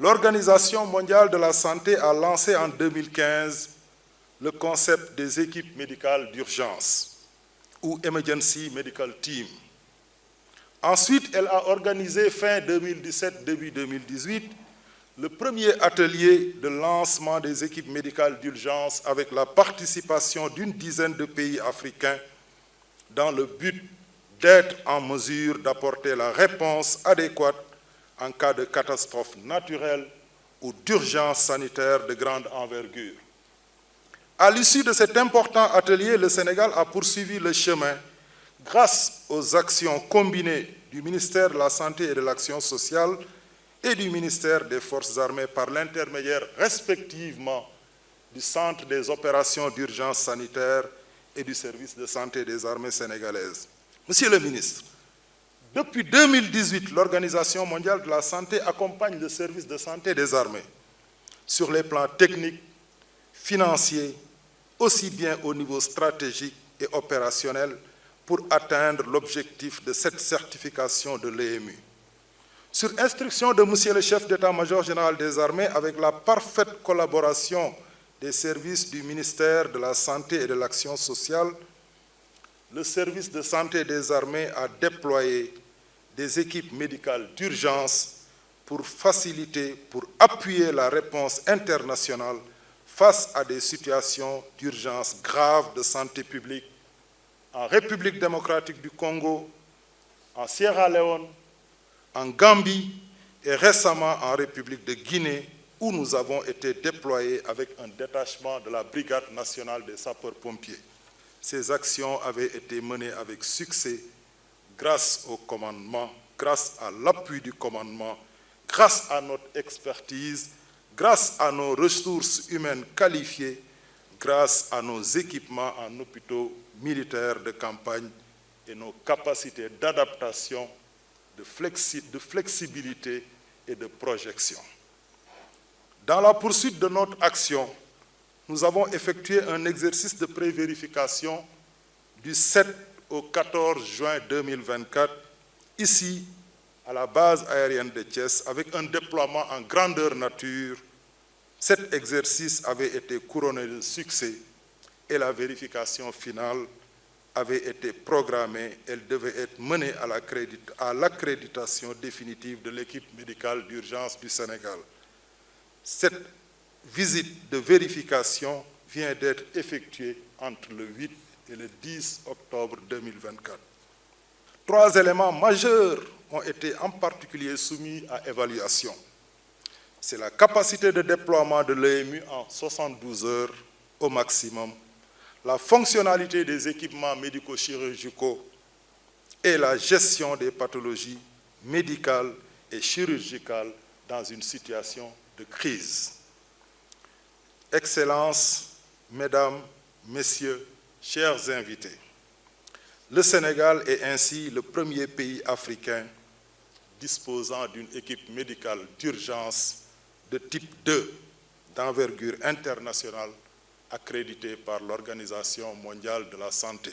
L'Organisation mondiale de la santé a lancé en 2015 le concept des équipes médicales d'urgence ou Emergency Medical Team. Ensuite, elle a organisé fin 2017, début 2018, le premier atelier de lancement des équipes médicales d'urgence avec la participation d'une dizaine de pays africains dans le but d'être en mesure d'apporter la réponse adéquate en cas de catastrophe naturelle ou d'urgence sanitaire de grande envergure. À l'issue de cet important atelier, le Sénégal a poursuivi le chemin grâce aux actions combinées du ministère de la Santé et de l'Action sociale et du ministère des Forces armées par l'intermédiaire respectivement du Centre des opérations d'urgence sanitaire et du service de santé des armées sénégalaises. Monsieur le ministre, depuis 2018, l'Organisation mondiale de la santé accompagne le service de santé des armées sur les plans techniques, financiers, aussi bien au niveau stratégique et opérationnel pour atteindre l'objectif de cette certification de l'EMU. Sur instruction de Monsieur le chef d'état-major général des armées, avec la parfaite collaboration des services du ministère de la Santé et de l'Action sociale, le service de santé des armées a déployé des équipes médicales d'urgence pour faciliter, pour appuyer la réponse internationale face à des situations d'urgence graves de santé publique en République démocratique du Congo, en Sierra Leone, en Gambie et récemment en République de Guinée, où nous avons été déployés avec un détachement de la Brigade nationale des sapeurs-pompiers. Ces actions avaient été menées avec succès grâce au commandement, grâce à l'appui du commandement, grâce à notre expertise, grâce à nos ressources humaines qualifiées, grâce à nos équipements en hôpitaux militaires de campagne et nos capacités d'adaptation, de flexibilité et de projection. Dans la poursuite de notre action, nous avons effectué un exercice de prévérification du 7 au 14 juin 2024, ici, à la base aérienne de Thiès, avec un déploiement en grandeur nature. Cet exercice avait été couronné de succès et la vérification finale avait été programmée. Elle devait être menée à l'accréditation définitive de l'équipe médicale d'urgence du Sénégal. Cette visite de vérification vient d'être effectuée entre le 8 et le 10 octobre 2024. 3 éléments majeurs ont été en particulier soumis à évaluation. C'est la capacité de déploiement de l'EMU en 72 heures au maximum, la fonctionnalité des équipements médico-chirurgicaux et la gestion des pathologies médicales et chirurgicales dans une situation de crise. Excellences, Mesdames, Messieurs, chers invités, le Sénégal est ainsi le premier pays africain disposant d'une équipe médicale d'urgence de type 2 d'envergure internationale accréditée par l'Organisation mondiale de la santé.